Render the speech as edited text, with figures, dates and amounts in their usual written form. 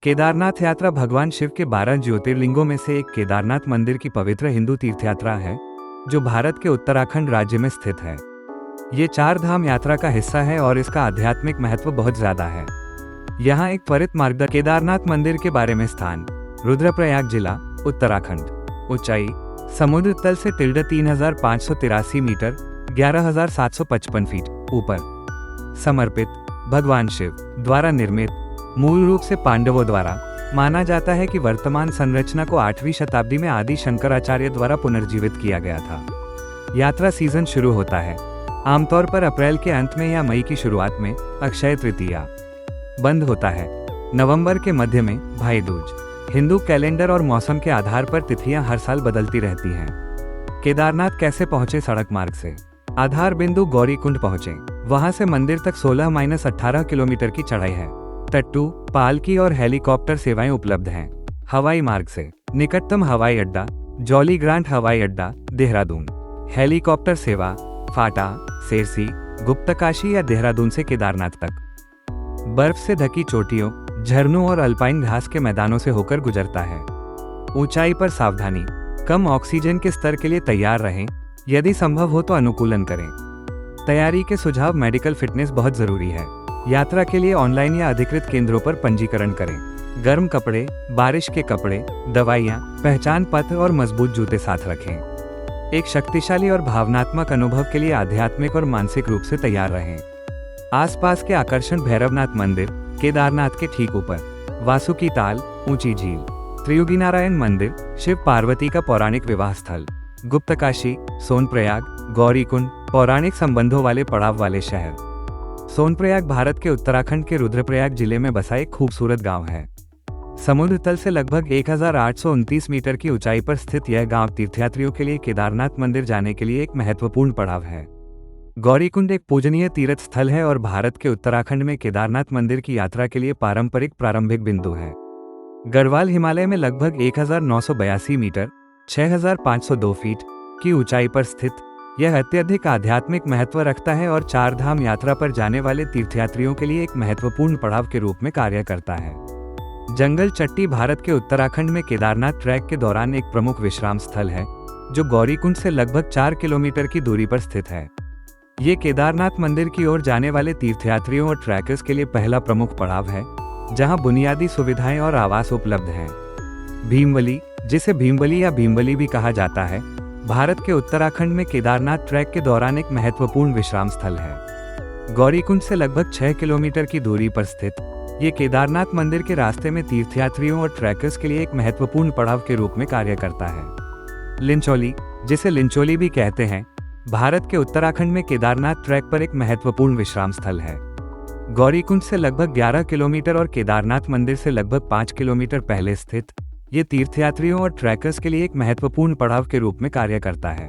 केदारनाथ यात्रा भगवान शिव के 12 ज्योतिर्लिंगों में से एक केदारनाथ मंदिर की पवित्र हिंदू तीर्थयात्रा है, जो भारत के उत्तराखंड राज्य में स्थित है। ये 4 धाम यात्रा का हिस्सा है और इसका आध्यात्मिक महत्व बहुत ज्यादा है। यहाँ एक त्वरित मार्गदर्शन। केदारनाथ मंदिर के बारे में स्थान: रुद्रप्रयाग जिला, उत्तराखंड। ऊंचाई: समुद्र तल से 3583 मीटर 11,755 फीट ऊपर। समर्पित: भगवान शिव द्वारा निर्मित, मूल रूप से पांडवों द्वारा। माना जाता है कि वर्तमान संरचना को 8वीं शताब्दी में आदि शंकराचार्य द्वारा पुनर्जीवित किया गया था। यात्रा सीजन शुरू होता है आमतौर पर अप्रैल के अंत में या मई की शुरुआत में, अक्षय तृतीया। बंद होता है नवंबर के मध्य में, भाई दूज। हिंदू कैलेंडर और मौसम के आधार पर तिथियां हर साल बदलती रहती हैं। केदारनाथ कैसे पहुंचे? सड़क मार्ग से। आधार बिंदु गौरीकुंड पहुंचे, वहां से मंदिर तक 16-18 किलोमीटर की चढ़ाई है। टट्टू, पालकी और हेलीकॉप्टर सेवाएं उपलब्ध हैं। हवाई मार्ग से निकटतम हवाई अड्डा जॉली ग्रांट हवाई अड्डा, देहरादून। हेलीकॉप्टर सेवा फाटा, सेरसी, गुप्तकाशी या देहरादून से केदारनाथ तक। बर्फ से ढकी चोटियों, झरनों और अल्पाइन घास के मैदानों से होकर गुजरता है। ऊंचाई पर सावधानी: कम ऑक्सीजन के स्तर के लिए तैयार रहें, यदि संभव हो तो अनुकूलन करें। तैयारी के सुझाव: मेडिकल फिटनेस बहुत जरूरी है। यात्रा के लिए ऑनलाइन या अधिकृत केंद्रों पर पंजीकरण करें। गर्म कपड़े, बारिश के कपड़े, दवाइयाँ, पहचान पत्र और मजबूत जूते साथ रखें। एक शक्तिशाली और भावनात्मक अनुभव के लिए आध्यात्मिक और मानसिक रूप से तैयार रहें। आसपास के आकर्षण: भैरवनाथ मंदिर, केदारनाथ के ठीक ऊपर। वासुकी ताल, ऊंची झील। त्रियुगीनारायण मंदिर, शिव पार्वती का पौराणिक विवाह स्थल। गुप्तकाशी, सोनप्रयाग, गौरीकुंड, पौराणिक संबंधों वाले पड़ाव वाले शहर। सोनप्रयाग भारत के उत्तराखंड के रुद्रप्रयाग जिले में बसा एक खूबसूरत गांव है। समुद्र तल से लगभग 1829 मीटर की ऊंचाई पर स्थित यह गांव तीर्थयात्रियों के लिए केदारनाथ मंदिर जाने के लिए एक महत्वपूर्ण पड़ाव है। गौरीकुंड एक पूजनीय तीर्थ स्थल है और भारत के उत्तराखंड में केदारनाथ मंदिर की यात्रा के लिए पारंपरिक प्रारंभिक बिंदु है। गढ़वाल हिमालय में लगभग 1982 मीटर 6502 फीट की ऊंचाई पर स्थित यह अत्यधिक आध्यात्मिक महत्व रखता है और 4 धाम यात्रा पर जाने वाले तीर्थयात्रियों के लिए एक महत्वपूर्ण पड़ाव के रूप में कार्य करता है। जंगल चट्टी भारत के उत्तराखंड में केदारनाथ ट्रैक के दौरान एक प्रमुख विश्राम स्थल है, जो गौरीकुंड से लगभग 4 किलोमीटर की दूरी पर स्थित है। ये केदारनाथ मंदिर की ओर जाने वाले तीर्थयात्रियों और ट्रैकर्स के लिए पहला प्रमुख पड़ाव है, जहां बुनियादी सुविधाएं और आवास उपलब्ध हैं। भीमवली, जिसे भीमबली या भीमबली भी कहा जाता है, भारत के उत्तराखंड में केदारनाथ ट्रैक के दौरान एक महत्वपूर्ण विश्राम स्थल है। गौरीकुंड से लगभग 6 किलोमीटर की दूरी पर स्थित ये केदारनाथ मंदिर के रास्ते में तीर्थयात्रियों और ट्रैकर्स के लिए एक महत्वपूर्ण पड़ाव के रूप में कार्य करता है। लिंचौली, जिसे लिंचौली भी कहते हैं, भारत के उत्तराखंड में केदारनाथ ट्रैक पर एक महत्वपूर्ण विश्राम स्थल है। गौरीकुंड से लगभग 11 किलोमीटर और केदारनाथ मंदिर से लगभग 5 किलोमीटर पहले स्थित ये तीर्थयात्रियों और ट्रैकर्स के लिए एक महत्वपूर्ण पड़ाव के रूप में कार्य करता है।